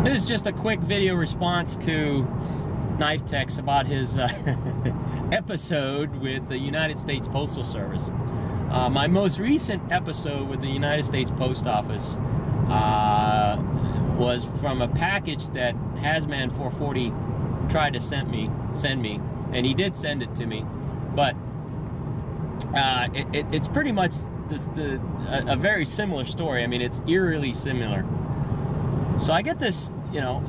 This is just a quick video response to Knifetex about his episode with the United States Postal Service. My most recent episode with the United States Post Office was from a package that Hazman 440 tried to send me, and he did send it to me, but it's pretty much a very similar story. I mean, it's eerily similar. So I get this, you know,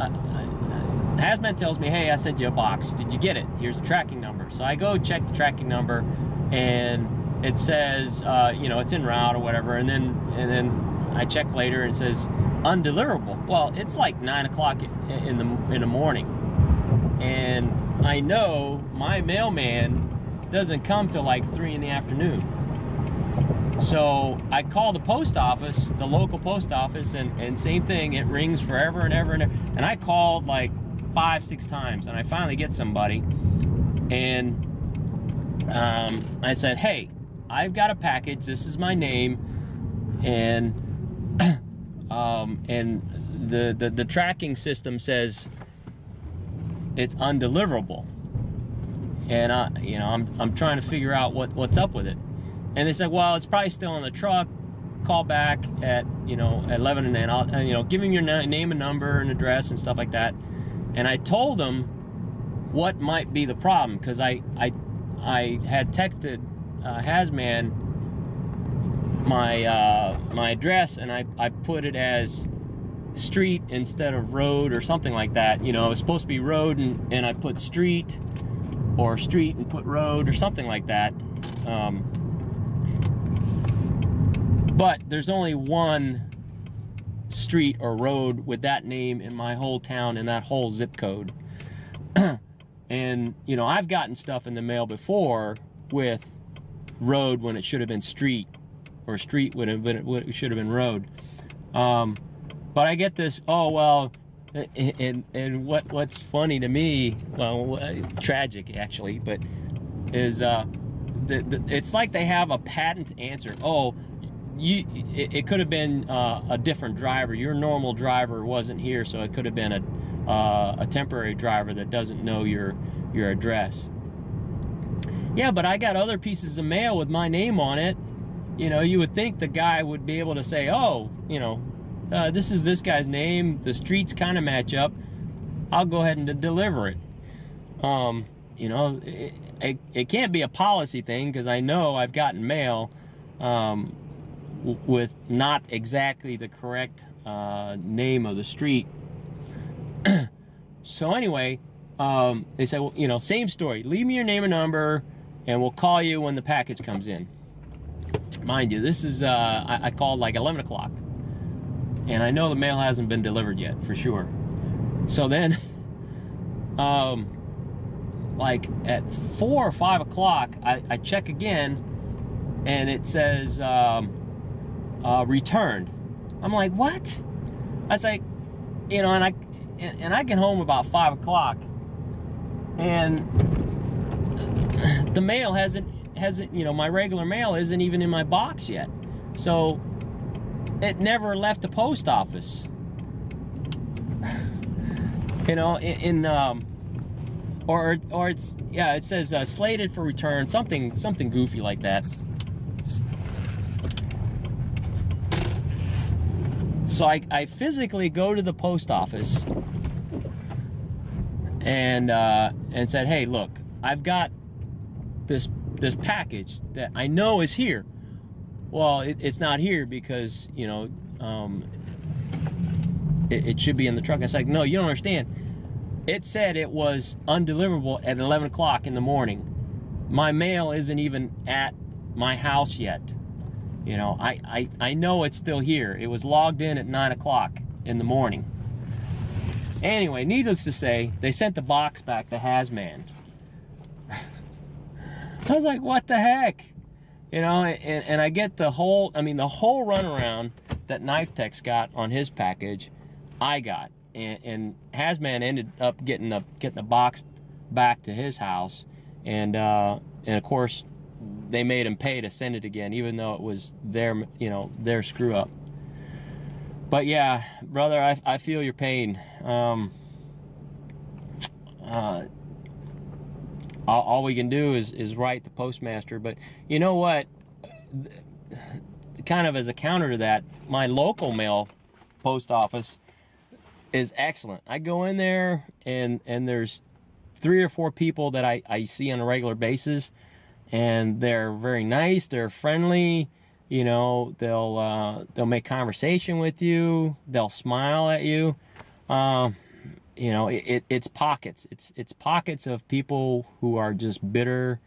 Hazman tells me, hey, I sent you a box. Did you get it? Here's a tracking number. So I go check the tracking number, and it says, you know, it's en route or whatever. And then I check later and it says undeliverable. Well, it's like 9 o'clock in the morning, and I know my mailman doesn't come till like 3 in the afternoon. So I call the post office, the local post office, and same thing, it rings forever and ever and ever. And I called like 5-6 times, and I finally get somebody, and I said, hey, I've got a package, this is my name, and the tracking system says it's undeliverable, and you know, I'm trying to figure out what's up with it. And they said, well, it's probably still on the truck. Call back at, you know, at 11, and then I'll, you know, give him your name and number and address and stuff like that. And I told them what might be the problem, because I had texted Hazman my address, and I put it as street instead of road or something like that. You know, it was supposed to be road, and I put street, or street and put road or something like that. But there's only one street or road with that name in my whole town, in that whole zip code. And, you know, I've gotten stuff in the mail before with road when it should have been street, or street when it should have been road. But I get this, oh, well, and what's funny to me, well, tragic actually, but is it's like they have a patent answer. Oh, it could have been a different driver. Your normal driver wasn't here, so it could have been a temporary driver that doesn't know your address. Yeah, but I got other pieces of mail with my name on it. You know, you would think the guy would be able to say, oh, you know, this is this guy's name, the streets kind of match up, I'll go ahead and deliver it. You know, it can't be a policy thing, because I know I've gotten mail with not exactly the correct name of the street. So anyway, they said, well, you know, same story, leave me your name and number, and we'll call you when the package comes in. Mind you, this is, I called like 11 o'clock, and I know the mail hasn't been delivered yet, for sure. So then, like at 4 or 5 o'clock, I check again, and it says, returned. I'm like, what? I was like, you know, and I get home about 5 o'clock, and the mail hasn't, you know, my regular mail isn't even in my box yet. So it never left the post office. You know, or it's, yeah, it says slated for return, something goofy like that. So I physically go to the post office and said, hey, look, I've got this package that I know is here. Well, it's not here because, you know, it should be in the truck. It's like, no, you don't understand. It said it was undeliverable at 11 o'clock in the morning. My mail isn't even at my house yet. You know, I know it's still here. It was logged in at 9 o'clock in the morning. Anyway, needless to say, they sent the box back to Hazman. I was like, what the heck? You know, and I get the whole, I mean, the whole runaround that Knifetex got on his package, I got. And Hazman ended up getting the box back to his house, and of course they made him pay to send it again, even though it was their, you know, their screw up. But yeah, brother, I feel your pain. All we can do is write the postmaster. But you know what? Kind of as a counter to that, my local mail post office is excellent. I go in there and there's 3 or 4 people that I see on a regular basis, and they're very nice, they're friendly, you know, they'll make conversation with you, they'll smile at you. You know, it's pockets. It's pockets of people who are just bitter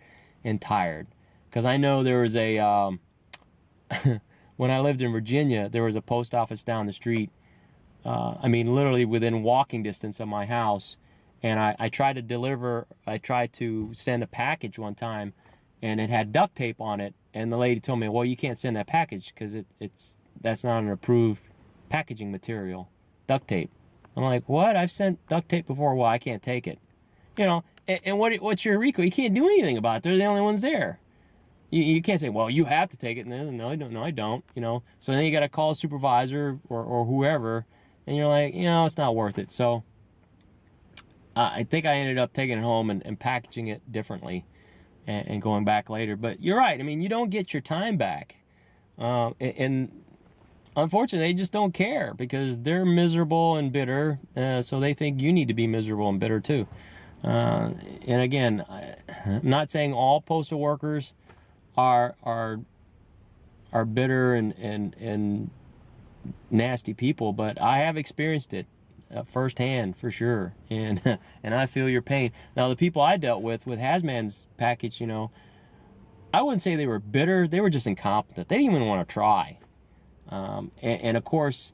and tired. Because I know there was a when I lived in Virginia, there was a post office down the street. I mean, literally within walking distance of my house. And I tried to send a package one time, and it had duct tape on it. And the lady told me, well, you can't send that package because that's not an approved packaging material, duct tape. I'm like, what? I've sent duct tape before. Well, I can't take it. You know, and what's your RICO? You can't do anything about it. They're the only ones there. You can't say, well, you have to take it. No, I don't. You know, so then you got to call a supervisor or whoever, and you're like, you know, it's not worth it. So I think I ended up taking it home and packaging it differently and going back later. But you're right. I mean, you don't get your time back. And unfortunately, they just don't care because they're miserable and bitter. So they think you need to be miserable and bitter too. And again, I'm not saying all postal workers are bitter and nasty people, but I have experienced it firsthand for sure, and I feel your pain. Now, the people I dealt with Hazman's package, you know, I wouldn't say they were bitter. They were just incompetent. They didn't even want to try. And of course,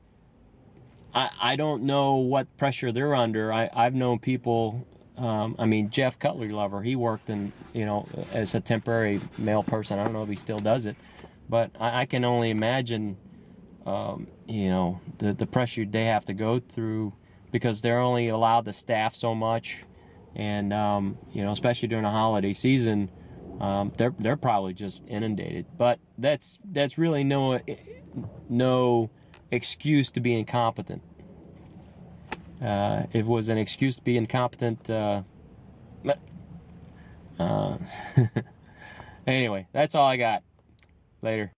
I don't know what pressure they're under. I've known people. I mean, Jeff Cutlery Lover, he worked in, you know, as a temporary mail person. I don't know if he still does it, but I can only imagine, you know, the pressure they have to go through because they're only allowed to staff so much, and you know, especially during the holiday season, they're probably just inundated. But that's really no excuse to be incompetent. If it was an excuse to be incompetent, anyway, that's all I got. Later.